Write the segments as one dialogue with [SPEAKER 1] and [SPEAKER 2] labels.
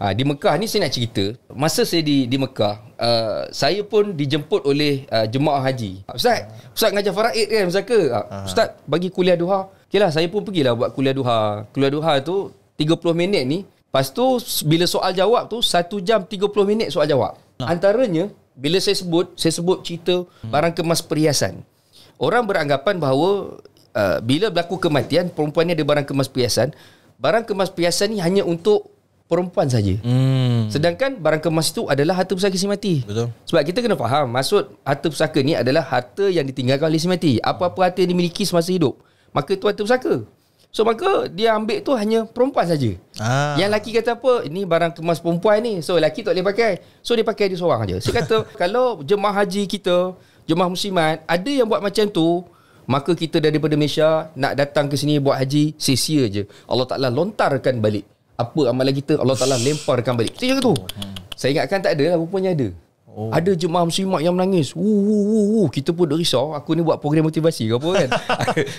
[SPEAKER 1] Di Mekah ni saya nak cerita. Masa saya di Mekah, saya pun dijemput oleh jemaah haji. Ustaz ngajar faraid kan Ustaz ke? Ustaz bagi kuliah duha. Okeylah, saya pun pergilah buat kuliah duha. Kuliah duha tu 30 minit ni. Lepas tu bila soal jawab tu 1 jam 30 minit soal jawab. Antaranya bila saya sebut cerita barang kemas perhiasan. Orang beranggapan bahawa bila berlaku kematian, perempuan ni ada barang kemas perhiasan. Barang kemas perhiasan ni hanya untuk perempuan saja. Sedangkan barang kemas itu adalah harta pusaka si mati.
[SPEAKER 2] Betul.
[SPEAKER 1] Sebab kita kena faham, maksud harta pusaka ni adalah harta yang ditinggalkan oleh si mati. Apa-apa harta yang dimiliki semasa hidup, maka itu harta pusaka. So maka dia ambil tu hanya perempuan saja. Yang lelaki kata apa? Ini barang kemas perempuan ni. So lelaki tak boleh pakai. So dia pakai dia seorang aja. Saya kata kalau jemaah haji kita, jemaah muslimat ada yang buat macam tu, maka kita daripada Malaysia nak datang ke sini buat haji sia-sia je. Allah Ta'ala lontarkan balik apa amalan kita, Allah Ta'ala lemparkan balik. Kita cakap tu. Saya ingatkan tak ada lah, rupanya ada. Ada jemaah muslimat yang menangis. Kita pun duk risau. Aku ni buat program motivasi ke apa kan.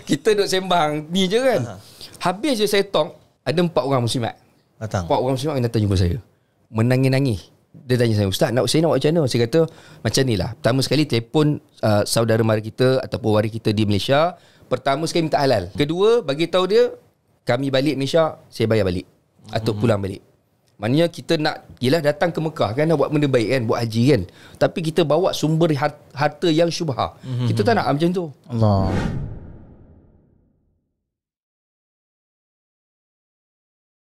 [SPEAKER 1] Kita duk sembang ni je kan. Habis je saya talk, ada 4 orang muslimat datang. 4 orang muslimat yang datang jumpa saya, menangis-nangis. Dia tanya saya, Ustaz saya nak buat macam mana? Saya kata macam ni lah. Pertama sekali telefon saudara mara kita ataupun waris kita di Malaysia. Pertama sekali minta halal. Kedua, bagi tahu dia kami balik Malaysia, saya bayar balik atau pulang balik. Maknanya kita nak datang ke Mekah kan, nak buat benda baik kan, buat haji kan, tapi kita bawa sumber harta yang syubhah. Kita tak nak macam tu.
[SPEAKER 3] Allah.